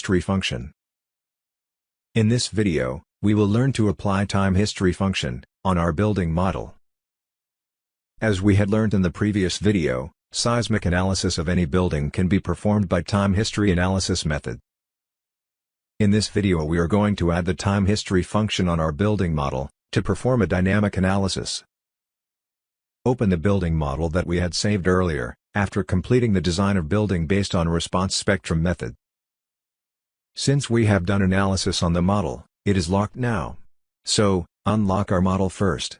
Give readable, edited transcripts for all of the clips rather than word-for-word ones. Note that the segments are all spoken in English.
history function. In this video, we will learn to apply time history function on our building model. As we had learned in the previous video, seismic analysis of any building can be performed by time history analysis method. In this video we are going to add the time history function on our building model to perform a dynamic analysis. Open the building model that we had saved earlier, after completing the design of building based on response spectrum method. Since we have done analysis on the model, it is locked now. So, unlock our model first.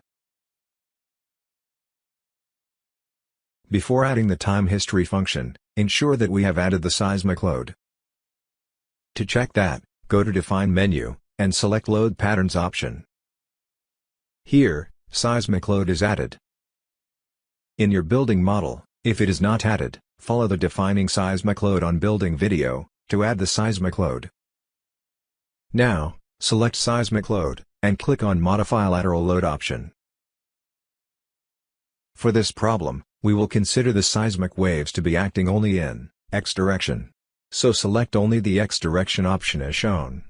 Before adding the time history function, ensure that we have added the seismic load. To check that, go to Define menu, and select Load Patterns option. Here, seismic load is added. In your building model, if it is not added, follow the Defining Seismic Load on Building video, to add the seismic load. Now, select Seismic Load, and click on Modify Lateral Load option. For this problem, we will consider the seismic waves to be acting only in X direction. So select only the X direction option as shown.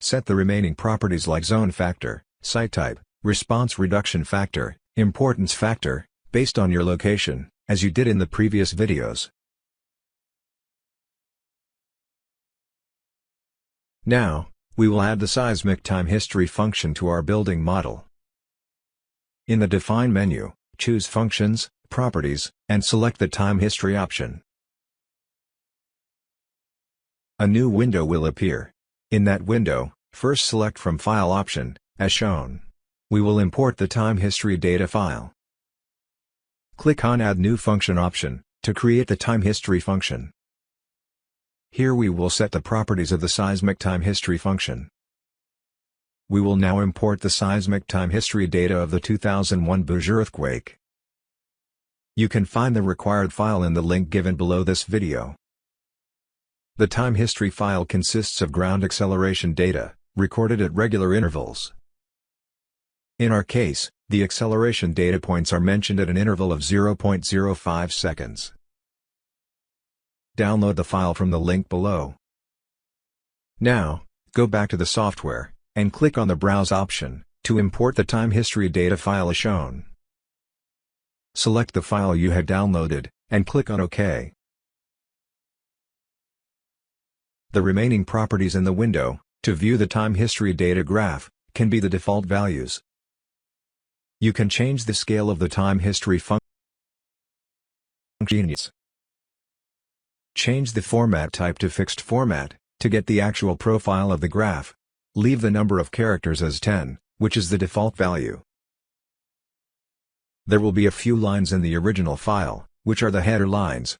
Set the remaining properties like zone factor, site type, response reduction factor, importance factor, based on your location, as you did in the previous videos. Now, we will add the seismic time history function to our building model. In the Define menu, choose Functions, Properties, and select the Time History option. A new window will appear. In that window, first select from File option, as shown. We will import the time history data file. Click on Add New Function option, to create the time history function. Here we will set the properties of the seismic time history function. We will now import the seismic time history data of the 2001 Bhuj earthquake. You can find the required file in the link given below this video. The time history file consists of ground acceleration data, recorded at regular intervals. In our case, the acceleration data points are mentioned at an interval of 0.05 seconds. Download the file from the link below. Now, go back to the software, and click on the Browse option, to import the time history data file as shown. Select the file you had downloaded, and click on OK. The remaining properties in the window, to view the time history data graph, can be the default values. You can change the scale of the time history function. Change the format type to fixed format, to get the actual profile of the graph. Leave the number of characters as 10, which is the default value. There will be a few lines in the original file, which are the header lines.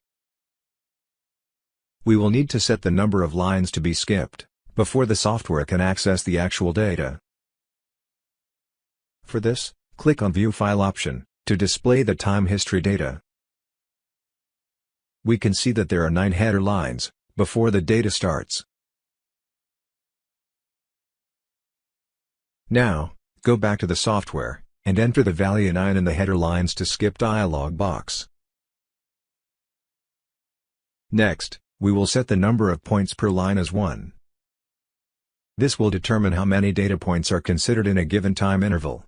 We will need to set the number of lines to be skipped, before the software can access the actual data. For this, click on View File option, to display the time history data. We can see that there are 9 header lines, before the data starts. Now, go back to the software, and enter the value 9 in the header lines to skip dialog box. Next, we will set the number of points per line as 1. This will determine how many data points are considered in a given time interval.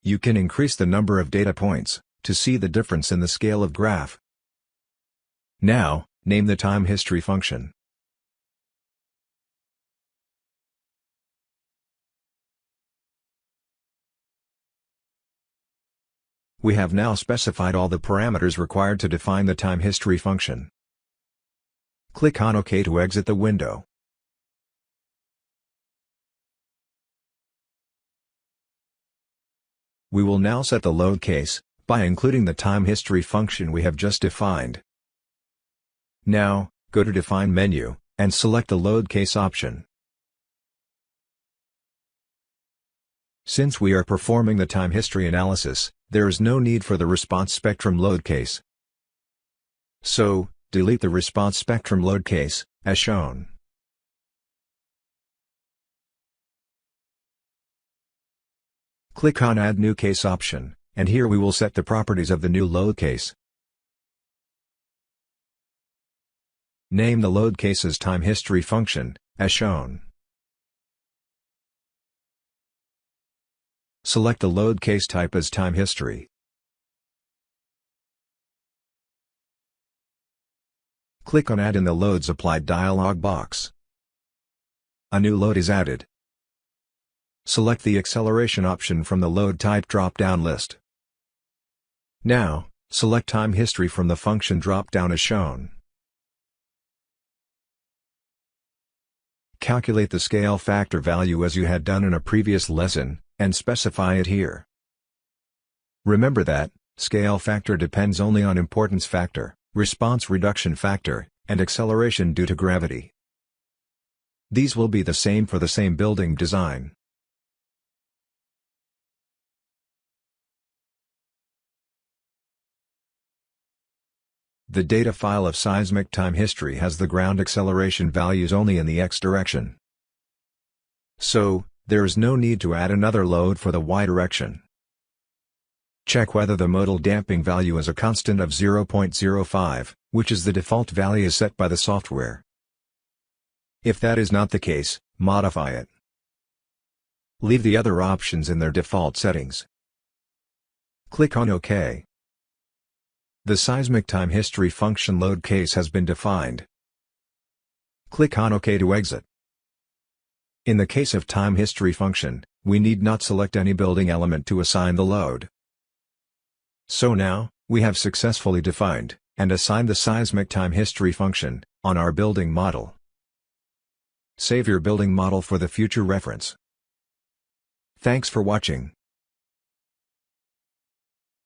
You can increase the number of data points, to see the difference in the scale of graph. Now, name the time history function. We have now specified all the parameters required to define the time history function. Click on OK to exit the window. We will now set the load case, by including the time history function we have just defined. Now, go to Define menu, and select the Load Case option. Since we are performing the time history analysis, there is no need for the response spectrum load case. So, delete the response spectrum load case, as shown. Click on Add New Case option, and here we will set the properties of the new load case. Name the load case's time history function, as shown. Select the load case type as time history. Click on Add in the Loads Applied dialog box. A new load is added. Select the acceleration option from the load type drop-down list. Now, select time history from the function drop-down as shown. Calculate the scale factor value as you had done in a previous lesson, and specify it here. Remember that, scale factor depends only on importance factor, response reduction factor, and acceleration due to gravity. These will be the same for the same building design. The data file of seismic time history has the ground acceleration values only in the x direction. So, there is no need to add another load for the y direction. Check whether the modal damping value is a constant of 0.05, which is the default value set by the software. If that is not the case, modify it. Leave the other options in their default settings. Click on OK. The seismic time history function load case has been defined. Click on OK to exit. In the case of time history function, we need not select any building element to assign the load. So now, we have successfully defined, and assigned the seismic time history function, on our building model. Save your building model for the future reference. Thanks for watching.